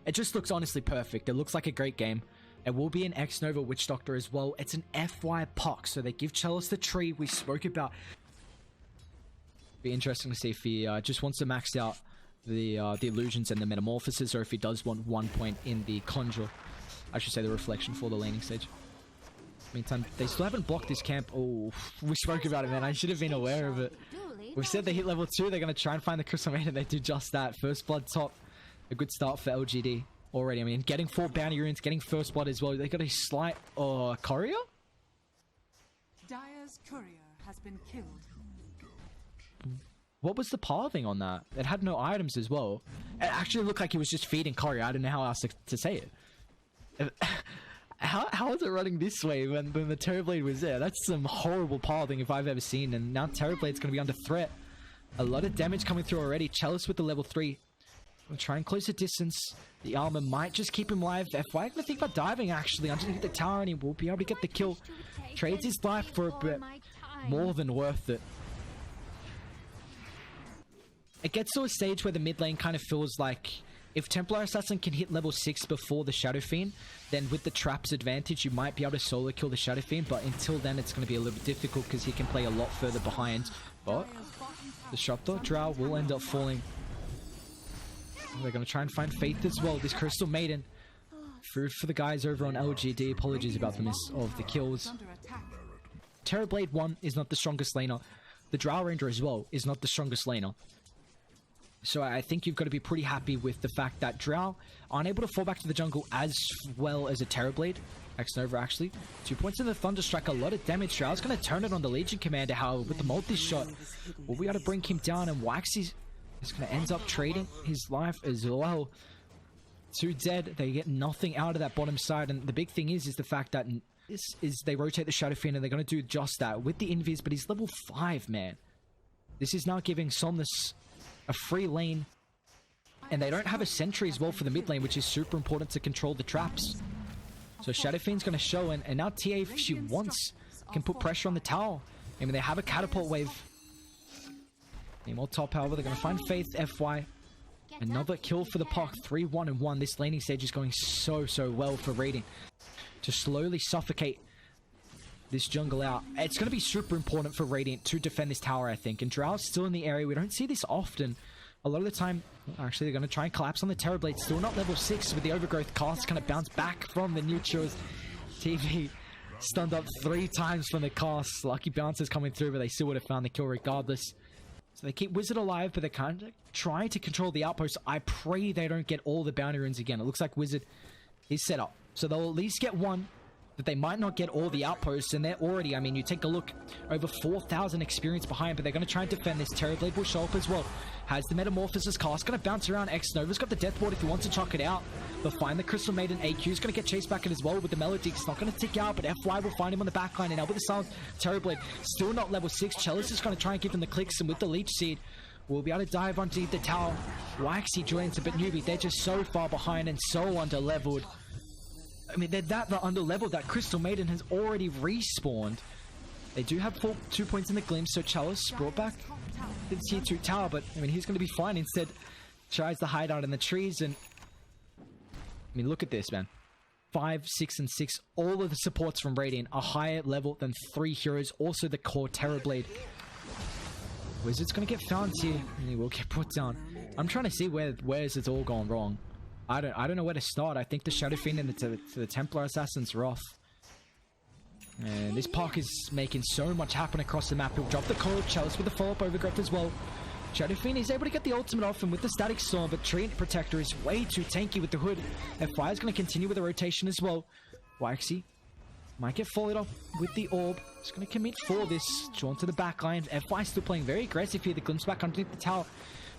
It just looks honestly perfect. It looks like a great game. It will be an X-Nova Witch Doctor as well. It's an FY Puck, so they give Chalice the tree we spoke about. Be interesting to see if he just wants to max out the illusions and the metamorphosis, or if he does want 1 point in the conjure. I should say the reflection for the laning stage. Meantime, they still haven't blocked this camp. Oh, we spoke about it, man. I should have been aware of it. We've said they hit level 2. They're going to try and find the Crystal Maiden. They do just that. First blood top. A good start for LGD already. I mean, getting 4 bounty runes, getting first blood as well. They got a slight courier? Dire's courier has been killed. What was the pathing on that? It had no items as well. It actually looked like he was just feeding courier. I don't know how else to say it. How is it running this way when the Terrorblade was there? That's some horrible pathing if I've ever seen. And now Terrorblade's going to be under threat. A lot of damage coming through already. Chalice with the level 3. We'll try and close the distance. The armor might just keep him alive. FY going to think about diving actually underneath the tower, and he will be able to get the kill. Trades his life for a bit. More than worth it. It gets to a stage where the mid lane kind of feels like if Templar Assassin can hit level 6 before the Shadow Fiend, then with the traps advantage, you might be able to solo kill the Shadow Fiend, but until then, it's going to be a little bit difficult because he can play a lot further behind. But the Disruptor Drow will end up falling. They're going to try and find Faith as well. This Crystal Maiden. Food for the guys over on LGD. Apologies about the miss of the kills. Terrorblade 1 is not the strongest laner. The Drow Ranger as well is not the strongest laner. So I think you've got to be pretty happy with the fact that Drow aren't able to fall back to the jungle as well as a Terrorblade. X-Nova actually. 2 points in the Thunderstrike, a lot of damage. Drow's going to turn it on the Legion Commander, however, with the multi-shot. Will we able to bring him down, and Waxy's is going to end up trading his life as well. 2 dead. They get nothing out of that bottom side, and the big thing is the fact that this is they rotate the Shadow Fiend, and they're going to do just that with the Invis, but he's level 5, man. This is now giving Somnus a free lane, and they don't have a sentry as well for the mid lane, which is super important to control the traps. So Shadow Fiend's going to show, and now TA, if she wants, can put pressure on the tower. I mean, they have a catapult wave. Need more top, however, they're going to find Faith. FY. Another kill for the Puck. 3-1-1. This laning stage is going so well for Radiant to slowly suffocate this jungle out. It's going to be super important for Radiant to defend this tower, I think. And Drow's still in the area. We don't see this often. A lot of the time, actually, they're going to try and collapse on the Terrorblade. Still not level 6 with the Overgrowth cast. Kind of bounce back from the neutrals. TV stunned up 3 times from the cast. Lucky bounces coming through, but they still would have found the kill regardless. So they keep Wizard alive, but they're kind of trying to control the outpost. I pray they don't get all the bounty runes again. It looks like Wizard is set up. So they'll at least get 1. But they might not get all the outposts, and they're already, I mean, you take a look, over 4,000 experience behind, but they're going to try and defend this. Terrorblade will show up as well. Has the Metamorphosis cast, going to bounce around. X-Nova's got the Death Ward if he wants to chuck it out. They'll find the Crystal Maiden. AQ's going to get chased back in as well with the Melody. It's not going to tick out, but FY will find him on the backline, and now with the Silence, Terrorblade still not level 6. Chalice is going to try and give him the clicks, and with the Leech Seed, we'll be able to dive underneath the tower. Waxy joins a bit Newbie. They're just so far behind and so under-leveled. I mean, they're that under-leveled that Crystal Maiden has already respawned. They do have 2 points in the Glimpse, so Chalice brought back to the tier 2 tower, but I mean, he's going to be fine. Instead, tries to hide out in the trees, and I mean, look at this, man. 5, 6, and 6. All of the supports from Radiant are higher level than 3 heroes. Also, the core Terrorblade. Wizard's going to get found here, and he will get put down. I'm trying to see where's it's all gone wrong. I don't know where to start. I think the Shadow Fiend and the Templar Assassin's rough. And this Puck is making so much happen across the map. He'll drop the Coil Chalice with the follow-up Overgrowth as well. Shadow Fiend is able to get the ultimate off, and with the Static Storm, but Treant Protector is way too tanky with the Hood. And Fire's going to continue with the rotation as well. Waxy might get followed up with the Orb. He's going to commit for this. Drawn to the back line. FY still playing very aggressive here. The Glimpse back underneath the tower.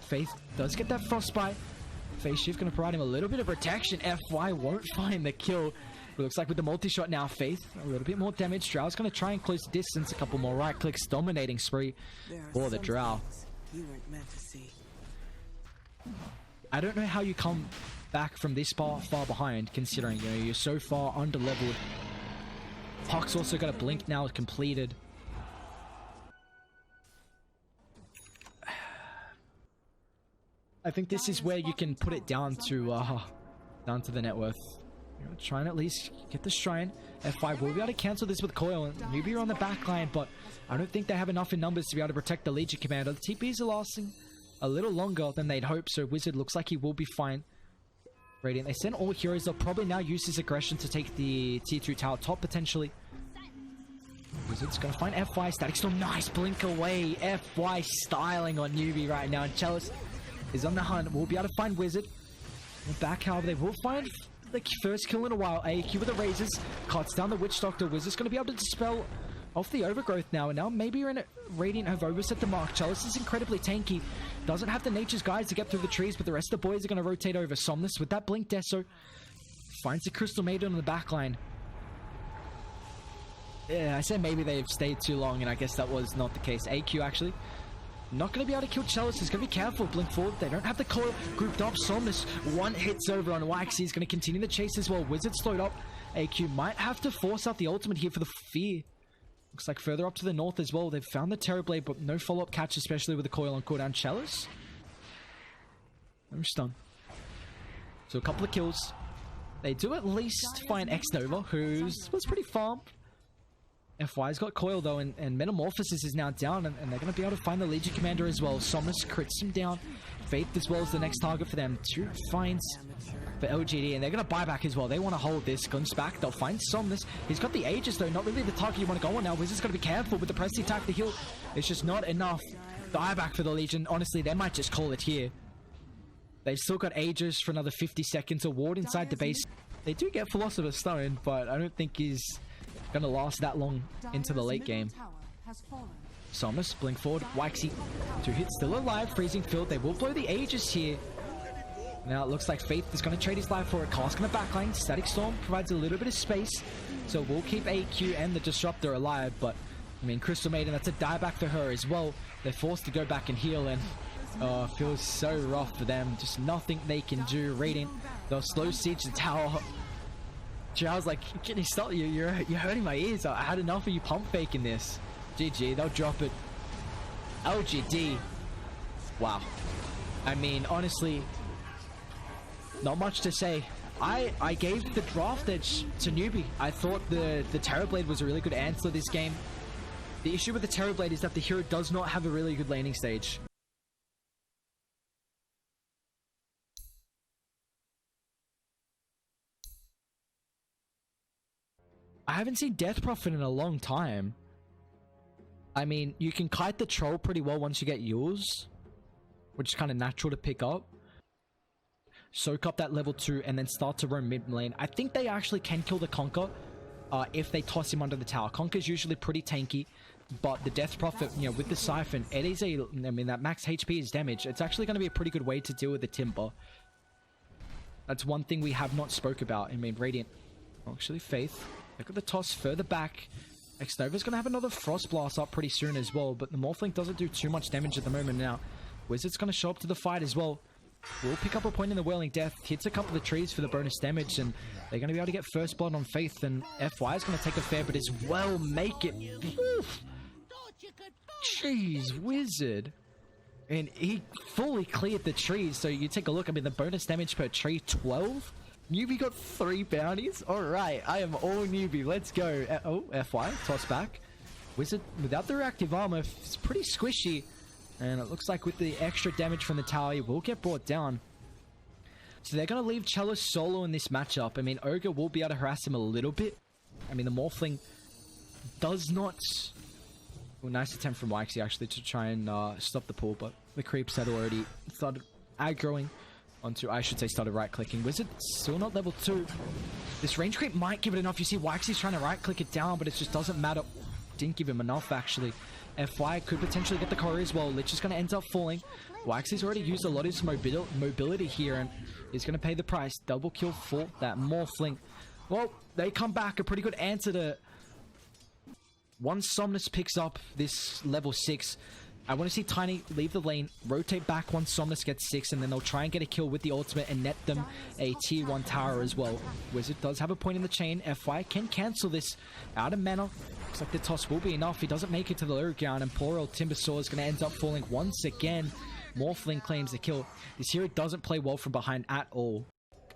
Faith does get that Frostbite. Phase Shift going to provide him a little bit of protection. FY won't find the kill. It looks like with the multi-shot now, Faith, a little bit more damage. Drow's going to try and close the distance. A couple more right clicks, dominating spree for the Drow. You weren't meant to see. I don't know how you come back from this far behind, considering, you know, you're so far under-leveled. Puck's also got a blink now completed. I think this is where you can put it down to down to the net worth. Try and at least get the shrine. F5 will be able to cancel this with coil. And Newbie are on the back line, but I don't think they have enough in numbers to be able to protect the Legion Commander. The TPs are lasting a little longer than they'd hope, so Wizard looks like he will be fine. Radiant, they send all heroes. They'll probably now use his aggression to take the tier 2 tower top potentially. Wizard's gonna find FY. Static Storm, nice blink away. FY styling on Newbie right now, and Chalice is on the hunt. We'll be able to find Wizard. In the back, however, they will find the first kill in a while. AQ with the razors, cuts down the Witch Doctor. Wizard's gonna be able to dispel off the overgrowth now, and now maybe you're in a Radiant have overset the mark. Chalice is incredibly tanky, doesn't have the Nature's Guides to get through the trees, but the rest of the boys are going to rotate over. Somnus with that blink Deso finds the Crystal Maiden on the back line. Yeah, I said maybe they've stayed too long, and I guess that was not the case. AQ actually not going to be able to kill Chalice. He's going to be careful. Blink forward. They don't have the coil grouped up. Somnus one hits over on Wax. He's going to continue the chase as well. Wizard slowed up. AQ might have to force out the ultimate here for the fear. Looks like further up to the north as well. They've found the Terrorblade, but no follow-up catch, especially with the coil on cooldown. Chalice. No stun. So a couple of kills. They do at least find X-Nova, who was pretty farm. FY's got coil though, and Metamorphosis is now down, and they're going to be able to find the Legion Commander as well. Somnus crits him down. Faith as well as the next target for them. 2 finds for LGD, and they're going to buy back as well. They want to hold this. Guns back. They'll find Somnus. He's got the Aegis though. Not really the target you want to go on now. Wizard's got to be careful with the press attack. The heal. It's just not enough. Buyback for the Legion. Honestly, they might just call it here. They've still got Aegis for another 50 seconds. A ward inside the base. They do get Philosopher's Stone, but I don't think he's going to last that long into the late game. Somnus, blink forward. Waxy, 2 hits, still alive. Freezing Field. They will blow the Aegis here. Now it looks like Faith is going to trade his life for it. Cask in the backline. Static Storm provides a little bit of space, so we'll keep AQ and the Disruptor alive. But I mean, Crystal Maiden, that's a dieback for her as well. They're forced to go back and heal, and feels so rough for them. Just nothing they can do. Radiant, they'll slow siege the tower. I was like, can you stop? You're hurting my ears. I had enough of you pump faking this. GG, they'll drop it. LGD. Wow. I mean, honestly, not much to say. I gave the draft edge to Newbie. I thought the Terrorblade was a really good answer this game. The issue with the Terrorblade is that the hero does not have a really good laning stage. I haven't seen Death Prophet in a long time. I mean, you can kite the troll pretty well once you get yours, which is kind of natural to pick up. Soak up that level 2 and then start to roam mid lane. I think they actually can kill the Conquer if they toss him under the tower. Conquer's usually pretty tanky, but the Death Prophet, you know, with the Siphon, it is a, I mean, that max HP is damage. It's actually going to be a pretty good way to deal with the Timber. That's one thing we have not spoke about. I mean, Radiant, actually Faith. Look at the toss further back. X-Nova's going to have another Frost Blast up pretty soon as well, but the Morphling doesn't do too much damage at the moment now. Wizard's going to show up to the fight as well. Will pick up a point in the Whirling Death, hits a couple of trees for the bonus damage, and they're going to be able to get first blood on Faith, and FY is going to take a fair bit as well. Make it. Oof. Jeez, Wizard. And he fully cleared the trees, so you take a look. I mean, the bonus damage per tree, 12? Newbie got 3 bounties. Alright, I am all Newbie. Let's go. Oh, FY, toss back. Wizard, without the reactive armor, it's pretty squishy. And it looks like with the extra damage from the tower, he will get brought down. So they're going to leave Chalice solo in this matchup. I mean, Ogre will be able to harass him a little bit. I mean, the Morphling does not... Well, nice attempt from Waxy, actually, to try and stop the pull, but the creeps had already started aggroing onto, I should say, started right-clicking. Wizard still not level 2. This range creep might give it enough. You see Waxy's trying to right-click it down, but it just doesn't matter. Didn't give him enough, actually. FY could potentially get the core as well. Lich is going to end up falling. Waxy's already used a lot of his mobility here, and he's going to pay the price. Double kill for that Morphling. Well, they come back. A pretty good answer to... Once Somnus picks up this level 6, I want to see Tiny leave the lane, rotate back once Somnus gets 6, and then they'll try and get a kill with the ultimate and net them a tier 1 tower as well. Wizard does have a point in the chain. FY can cancel this out of mana. Looks like the toss will be enough. He doesn't make it to the low ground, and poor old Timbersaw is going to end up falling once again. Morphling claims the kill. This hero doesn't play well from behind at all.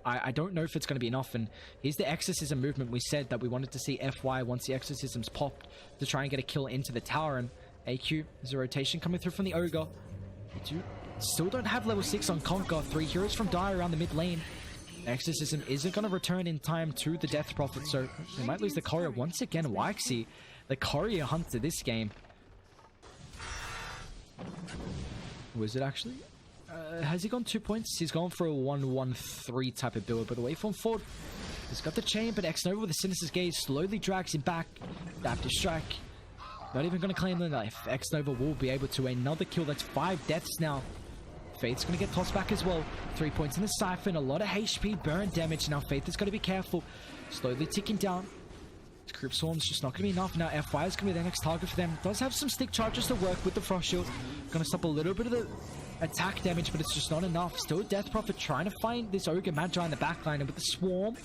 I don't know if it's going to be enough. And here's the Exorcism movement. We said that we wanted to see FY once the Exorcisms popped to try and get a kill into the tower. And AQ, there's a rotation coming through from the Ogre. Still don't have level 6 on Conquer. 3 heroes from Dire around the mid lane. Exorcism isn't going to return in time to the Death Prophet, so they might lose the Courier once again. Waxy, the Courier hunter this game. Was it actually? Has he gone 2 points? He's gone for a 1-1-3 type of build, but the waveform forward. He's got the chain, but X-Nova with the Sinister's Gaze slowly drags him back. Adaptive Strike. Not even going to claim the knife. X-Nova will be able to. Another kill. That's 5 deaths now. Faith's going to get tossed back as well. 3 points in the Siphon. A lot of HP, burn damage. Now Faith is going to be careful. Slowly ticking down. Crypt Swarm's just not going to be enough. Now FY is going to be the next target for them. Does have some stick charges to work with the Frost Shield. Going to stop a little bit of the attack damage, but it's just not enough. Still Death Prophet trying to find this Ogre Magi in the backline, and with the Swarm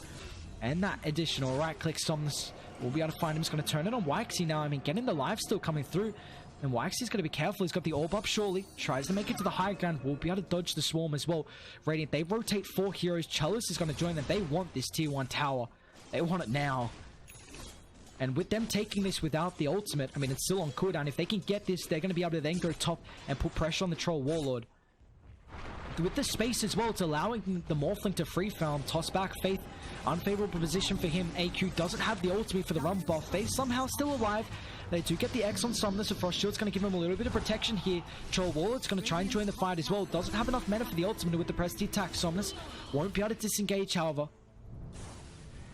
and that additional right click, Somnus will be able to find him. He's going to turn it on Waxy now. I mean, getting the life still coming through. And Waxy's going to be careful. He's got the orb up surely. Tries to make it to the high ground. Will be able to dodge the Swarm as well. Radiant, they rotate 4 heroes. Chalice is going to join them. They want this tier 1 tower. They want it now. And with them taking this without the ultimate, I mean, it's still on cooldown. If they can get this, they're going to be able to then go top and put pressure on the Troll Warlord. With the space as well, it's allowing the Morphling to free farm, toss back Faith. Unfavorable position for him. AQ doesn't have the ultimate for the run buff. Faith somehow still alive. They do get the X on Somnus. The Frost Shield's going to give him a little bit of protection here. Troll Warlord's going to try and join the fight as well. Doesn't have enough mana for the ultimate with the Prestige attack. Somnus won't be able to disengage, however.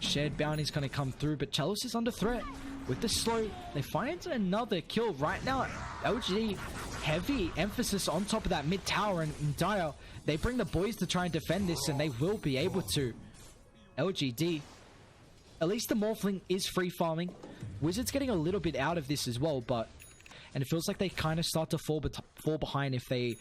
Shared Bounty's going to come through, but Chalice is under threat. With the slow, they find another kill right now. LGD, heavy emphasis on top of that mid tower, and Dire, they bring the boys to try and defend this, and they will be able to. LGD, at least the Morphling is free farming. Wizards getting a little bit out of this as well, but and it feels like they kind of start to fall behind if they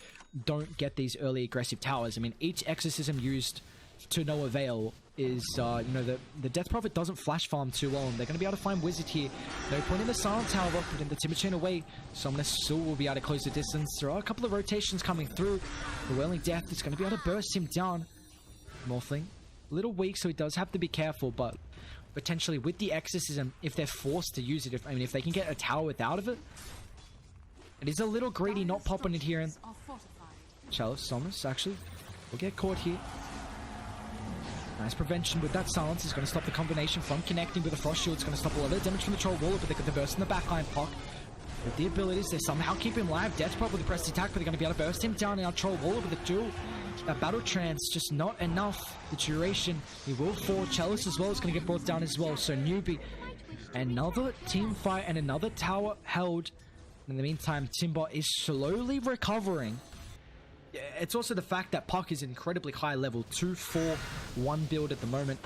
don't get these early aggressive towers. I mean, each Exorcism used to no avail is, you know, the Death Prophet doesn't flash farm too well, and they're going to be able to find Wizard here. No point in the Silence, however, putting the Timber Chain away. Somnus still will be able to close the distance. There are a couple of rotations coming through. The Wailing Death is going to be able to burst him down. Morphling, a little weak, so he does have to be careful, but potentially with the Exorcism, if they're forced to use it, if they can get a tower without of it, it is a little greedy not popping it here. And Chalice, Somnus, actually, will get caught here. Nice prevention with that silence. Is going to stop the combination from connecting with the Frost Shield. It's going to stop a lot of damage from the Troll Warlord, but they got the burst in the backline. Puck with the abilities, they somehow keep him alive. Death Prop with the press attack, but they're going to be able to burst him down. Now Troll Warlord with the duel. That Battle Trance, just not enough. The duration, he will fall. Chalice as well is going to get brought down as well. So Newbie, another team fight and another tower held. In the meantime, Timber is slowly recovering. It's also the fact that Puck is incredibly high level, 2-4-1 build at the moment.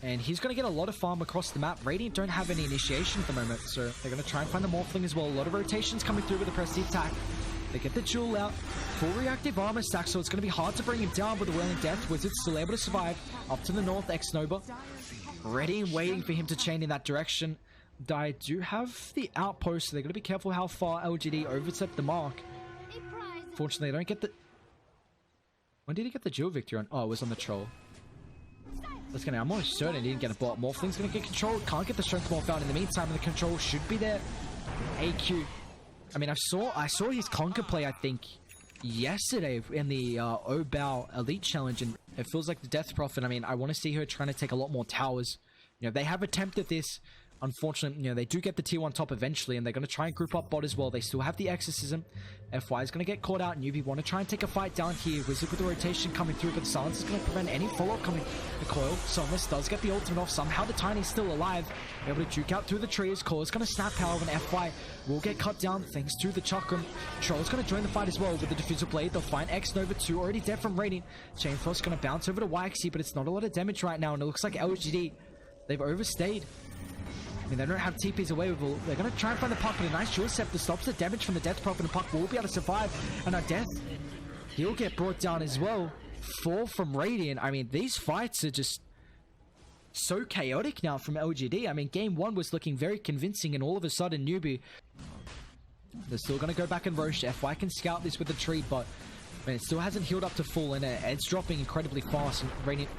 And he's going to get a lot of farm across the map. Radiant don't have any initiation at the moment, so they're going to try and find the Morphling as well. A lot of rotations coming through with the Prestige attack. They get the Jewel out. Full reactive armor stack, so it's going to be hard to bring him down with the Wailing Death. Wizards still able to survive. Up to the north, X-Nova. Ready and waiting for him to chain in that direction. Dire do have the outpost, so they're going to be careful how far LGD overstep the mark. Fortunately, they don't get the... When did he get the Jewel victory on? Oh, it was on the Troll. That's gonna... I'm almost certain he didn't get a bot. Morphling's gonna get controlled. Can't get the Strength Morph out in the meantime, and the control should be there. AQ. I mean, I saw his Conquer play, I think, yesterday in the Obao Elite Challenge, and it feels like the Death Prophet. I mean, I want to see her trying to take a lot more towers. You know, they have attempted this. Unfortunately, you know, they do get the tier 1 top eventually, and they're going to try and group up bot as well. They still have the Exorcism. FY is going to get caught out. Newbie want to try and take a fight down here. Wizard with the rotation coming through, but the silence is going to prevent any follow-up coming. The coil, Somnus does get the ultimate off. Somehow the Tiny's still alive. Able to juke out through the trees. Coil is going to snap power, and FY will get cut down thanks to the Chakram. Troll's going to join the fight as well with the Diffusal Blade. They'll find X-Nova 2 already dead from Radiant. Chain Frost going to bounce over to YXC, but it's not a lot of damage right now, and it looks like LGD, they've overstayed. I mean, they don't have TPs away with all. They're going to try and find the Puck, but a nice Jewel Scepter stops the damage from the Death Prophet, and Puck will be able to survive. And now Death, he'll get brought down as well. 4 from Radiant. I mean, these fights are just so chaotic now from LGD. I mean, game 1 was looking very convincing, and all of a sudden, Newbie, they're still going to go back and Roche. FY can scout this with the tree, but But it still hasn't healed up to full, and it's dropping incredibly fast. And Radiant,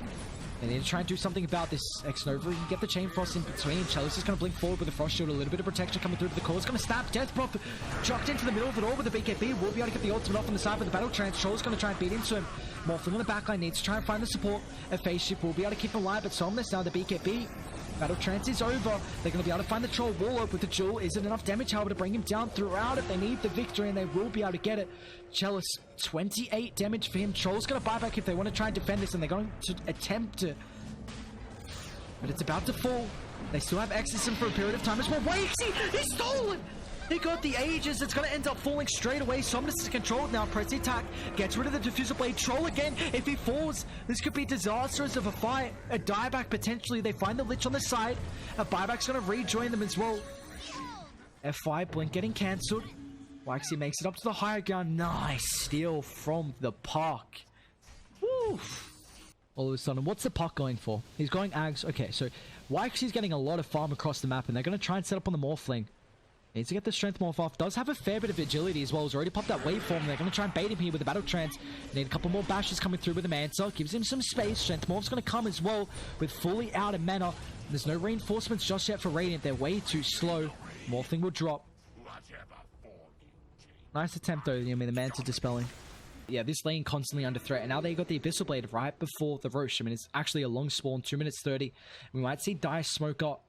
they need to try and do something about this. X-Nova can get the Chain Frost in between. Chalice is going to blink forward with the Frost Shield. A little bit of protection coming through to the core. It's going to snap. Death Prophet chucked into the middle of it all with the BKB. Will be able to get the ultimate off on the side, but the Battle Trance Troll's going to try and beat into him. Morphling on the backline needs to try and find the support. A Phase Shift will be able to keep him alive, but Somnus now the BKB. Battle Trance is over. They're going to be able to find the Troll wall up with the Jewel. Isn't enough damage, however, to bring him down throughout it. They need the victory, and they will be able to get it. Chalice, 28 damage for him. Troll's going to buy back if they want to try and defend this, and they're going to attempt to. But it's about to fall. They still have Exorcism for a period of time as well. Wait, see, he's stolen! He got the Aegis. It's going to end up falling straight away. Somnus is controlled now. Press the attack. Gets rid of the Diffuser Blade. Troll again. If he falls, this could be disastrous of a fight. A dieback potentially. They find the Lich on the side. A buyback's going to rejoin them as well. F5 Blink getting cancelled. Waxy makes it up to the higher ground. Nice steal from the Puck. Woo! All of a sudden, what's the Puck going for? He's going Ags. Okay, so Waxy's getting a lot of farm across the map, and they're going to try and set up on the Morphling. Needs to get the Strength Morph off. Does have a fair bit of agility as well. He's already popped that waveform. They're going to try and bait him here with the Battle Trance. Need a couple more bashes coming through with the Manta. Gives him some space. Strength Morph's going to come as well with fully out of mana. There's no reinforcements just yet for Radiant. They're way too slow. Morphling will drop. Nice attempt though. I mean, the Manta dispelling. Yeah, this lane constantly under threat. And now they got the Abyssal Blade right before the Rosh. I mean, it's actually a long spawn. 2 minutes 30. We might see Dice smoke up.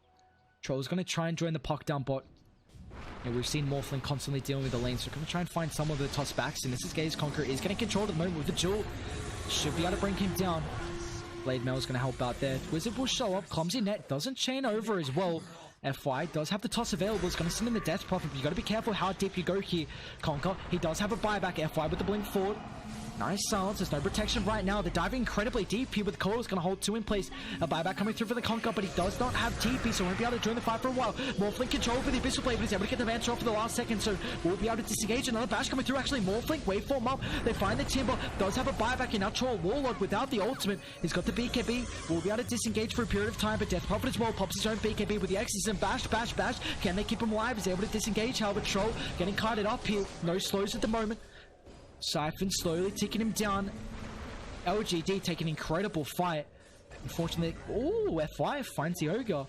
Troll's going to try and join the Puck down bot. Yeah, we've seen Morphling constantly dealing with the lane, so we're going to try and find someone with the toss backs. And this is Gaze Conqueror is getting controlled at the moment with the Jewel. Should be able to bring him down. Blade Mail is going to help out there. Wizard will show up. Clumsy Net doesn't chain over as well. FY does have the toss available. It's going to send in the Death Prophet, but you got to be careful how deep you go here. Conquer, he does have a buyback. FY with the blink forward. Nice silence. There's no protection right now. They're diving incredibly deep here with the Coil. Is going to hold 2 in place. A buyback coming through for the Conquer, but he does not have TP, so won't be able to join the fight for a while. Morphling control for the Abyssal Blade, but he's able to get the Manta off for the last second, so we'll be able to disengage. Another bash coming through. Actually, Morphling, waveform up. They find the Timber. Does have a buyback in now. Troll Warlord without the ultimate. He's got the BKB. We'll be able to disengage for a period of time, but Death Prophet as well pops his own BKB with the Exorcism. Bash, bash, bash. Can they keep him alive? He's able to disengage. However, Troll getting carted up here. No slows at the moment. Siphon slowly ticking him down. LGD taking an incredible fight. Unfortunately, oh, F5 finds the Ogre.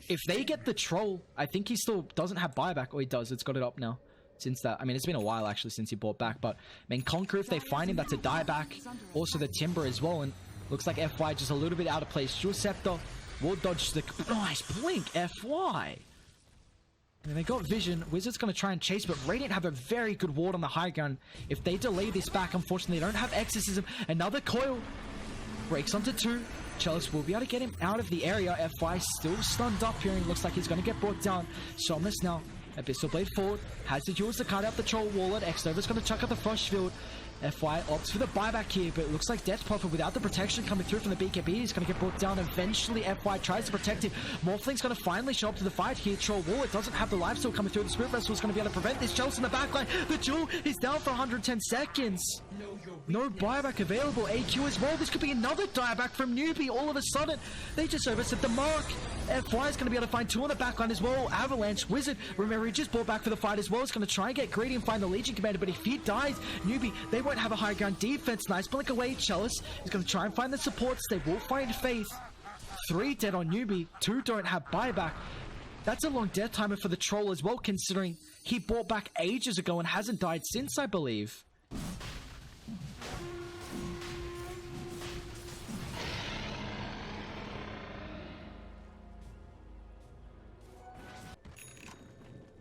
If they get the Troll, I think he still doesn't have buyback. Or he does. It's got it up now. Since that, I mean, it's been a while actually since he bought back. But, I mean, Conquer, if they find him, that's a dieback. Also the Timber as well. And looks like FY just a little bit out of place. Dual Scepter will dodge the... Nice blink, FY. And they got vision. Wizard's going to try and chase, but Radiant have a very good ward on the high ground. If they delay this back, unfortunately, they don't have Exorcism. Another Coil. Breaks onto 2. Chalice will be able to get him out of the area. FY still stunned up here, and looks like he's going to get brought down. Somnus now. Abyssal Blade forward. Has the Jewels to cut out the Troll Warlord. X-Nova's going to chuck out the Frost Field. FY opts for the buyback here, but it looks like Death Prophet without the protection coming through from the BKB. He's going to get brought down eventually. FY tries to protect him. Morphling's going to finally show up to the fight here. Troll Warlord doesn't have the lifesteal coming through. The Spirit Vessel is going to be able to prevent this. Chelsea in the backline. The Jewel is down for 110 seconds. No buyback available. AQ as well. This could be another dieback from Newbie. All of a sudden, they just overset the mark. FY is going to be able to find 2 on the backline as well. Avalanche, Wizard, remember he just brought back for the fight as well. He's going to try and get greedy and find the Legion Commander, but if he dies, Newbie, they won't have a high ground defense. Nice blink away. Chalice is going to try and find the supports. They will find Faith. 3 dead on Newbie. 2 don't have buyback. That's a long death timer for the Troll as well, considering he bought back ages ago and hasn't died since, I believe.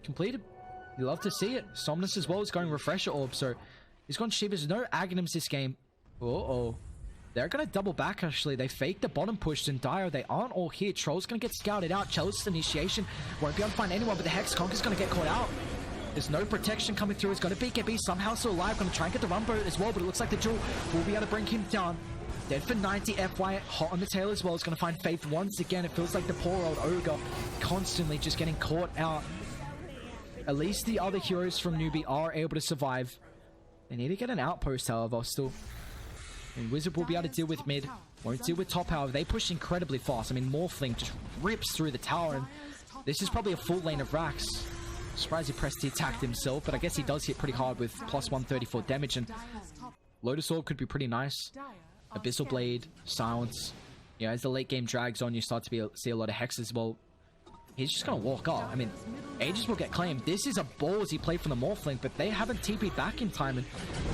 Completed. You love to see it. Somnus as well is going Refresher Orb, so he's gone Shivers. No Aghanims this game. Uh-oh. They're going to double back, actually. They faked the bottom push, and Dire, they aren't all here. Troll's going to get scouted out. Chalice initiation. Won't be able to find anyone, but the Hex Conquer's going to get caught out. There's no protection coming through. He's got a BKB somehow still alive. Going to try and get the run boat as well, but it looks like the Jewel will be able to bring him down. Dead for 90. FY hot on the tail as well. He's going to find Faith once again. It feels like the poor old Ogre constantly just getting caught out. At least the other heroes from Newbie are able to survive. They need to get an outpost, however, still. And Wizard will be able to deal with mid. Won't deal with top, however. They push incredibly fast. I mean, Morphling just rips through the tower. And this is probably a full lane of racks. Surprised he pressed the attack himself, but I guess he does hit pretty hard with plus 134 damage, and Lotus Orb could be pretty nice. Abyssal Blade, Silence. You know, as the late game drags on, you start to see a lot of hexes. Well, he's just going to walk up. I mean, Aegis will get claimed. This is a ballsy play from the Morphling, but they haven't TP'd back in time. And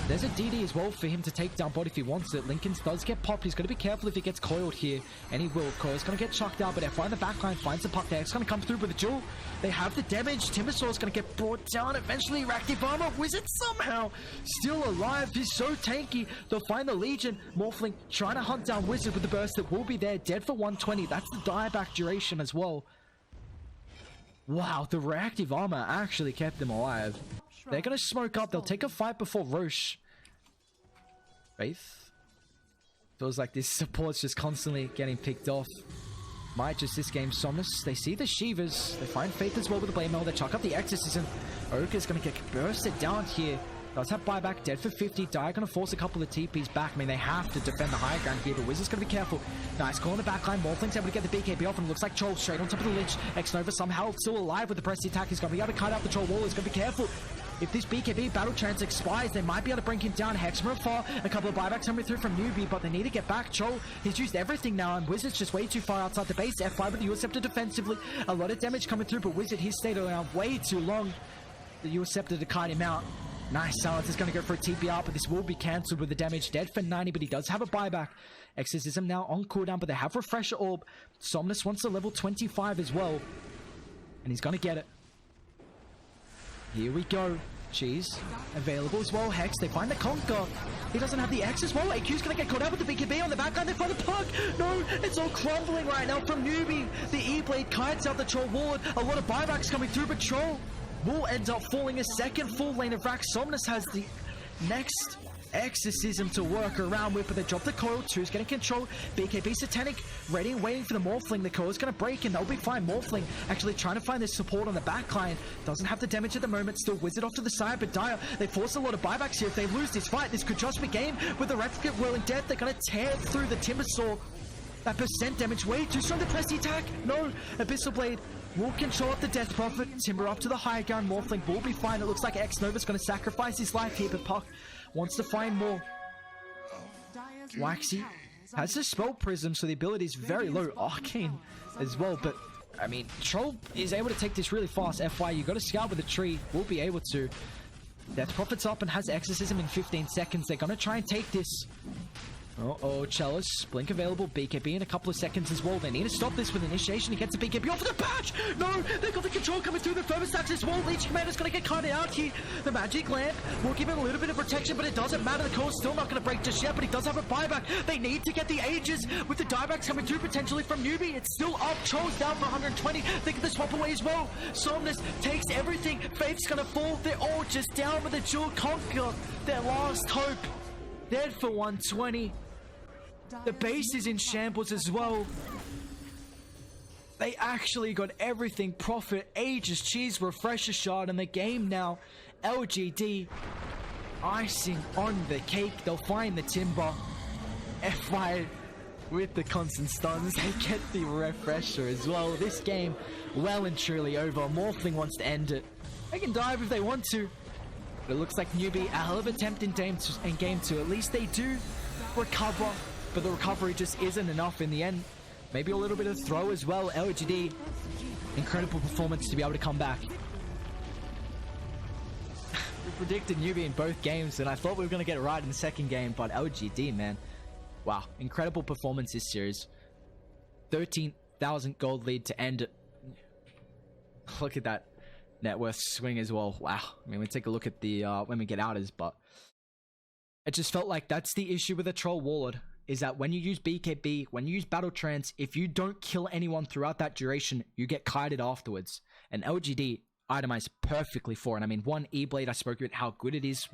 there's a DD as well for him to take down bot if he wants it. Lincoln does get popped. He's going to be careful if he gets coiled here. And he will. Coil's going to get chucked out, but F5 in the backline finds the puck there. It's going to come through with a duel. They have the damage. Timbersaur's going to get brought down. Eventually, Reactive Armor. Wizard somehow still alive. He's so tanky. They'll find the Legion. Morphling trying to hunt down Wizard with the burst that will be there. Dead for 120. That's the dieback duration as well. Wow, the reactive armor actually kept them alive. They're going to smoke up. They'll take a fight before Roche. Faith? Feels like this support's just constantly getting picked off. Might just this game Somnus. They see the Shivas. They find Faith as well with the Blade Mail. They chuck up the Exorcism. Oka's going to get bursted down here. Does have buyback, dead for 50. Dire going to force a couple of TPs back. I mean, they have to defend the high ground here, but Wizard's going to be careful. Nice call on the backline. Morphling's able to get the BKB off, and it looks like Troll straight on top of the Lich. X-Nova somehow still alive with the press attack. He's going to be able to cut out the Troll wall. He's going to be careful. If this BKB battle trance expires, they might be able to bring him down. Hex from afar. A couple of buybacks coming through from Newbie, but they need to get back. Troll, he's used everything now, and Wizard's just way too far outside the base. F5 with the Uaceptor defensively. A lot of damage coming through, but Wizard, he's stayed around way too long. The Uaceptor to kite him out. Nice. Silence is going to go for a TPR, but this will be cancelled with the damage. Dead for 90, but he does have a buyback. Exorcism now on cooldown, but they have Refresher Orb. Somnus wants a level 25 as well. And he's going to get it. Here we go. Cheese. Available as well. Hex. They find the Conquer. He doesn't have the X as well. AQ's going to get caught out with the BKB on the backline. They find the puck. No, it's all crumbling right now from Newbie. The E-Blade kites out the Troll Ward. A lot of buybacks coming through, but Troll will end up falling a second full lane of rack. Somnus has the next Exorcism to work around with, but they drop the coil. Two's getting control. BKB Satanic ready and waiting for the Morphling. The coil's going to break and they'll be fine. Morphling actually trying to find this support on the backline. Doesn't have the damage at the moment. Still Wizard off to the side, but Dire, they force a lot of buybacks here. If they lose this fight, this could just be game. With the Replicant Whirling Death, they're going to tear through the Timbersaw. That percent damage way too strong to press the attack. No, Abyssal Blade will control up the Death Prophet. Timber up to the high ground. Morphling will be fine. It looks like X-Nova's going to sacrifice his life here, but Puck wants to find more. Waxy has the Spell Prism, so the ability is very low. Arcane as well, but I mean, Troll is able to take this really fast. FY, you got to scout with a tree. Will be able to. Death Prophet's up and has Exorcism in 15 seconds. They're going to try and take this. Uh-oh, Chalice. Blink available. BKB in a couple of seconds as well. They need to stop this with initiation. He gets a BKB off of the patch! No! They got the control coming through the thermostats as well. Leech Commander's going to get cut out here. The Magic Lamp will give him a little bit of protection, but it doesn't matter. The core's still not going to break just yet, but he does have a buyback. They need to get the Ages with the diebacks coming through potentially from Newbie. It's still up. Troll's down for 120. They get the swap away as well. Somnus takes everything. Faith's going to fall. They're all just down with a dual conquer. Their last hope. Dead for 120. The base is in shambles as well. They actually got everything. Prophet, Aegis, Cheese, Refresher Shard in the game now. LGD, icing on the cake. They'll find the Timber. FY with the constant stuns. They get the Refresher as well. This game well and truly over. Morphling wants to end it. They can dive if they want to. But it looks like Newbie, a hell of an attempt in game two. At least they do recover. But the recovery just isn't enough in the end. Maybe a little bit of throw as well. LGD, incredible performance to be able to come back. We predicted Newbie in both games, and I thought we were going to get it right in the second game, but LGD, man. Wow, incredible performance this series. 13,000 gold lead to end it. Look at that net worth swing as well. Wow. I mean, we take a look at the when we get outers, but it just felt like that's the issue with the Troll Warlord. Is that when you use BKB, when you use Battle Trance, if you don't kill anyone throughout that duration, you get kited afterwards. And LGD itemized perfectly for it. I mean, one E-Blade, I spoke about how good it is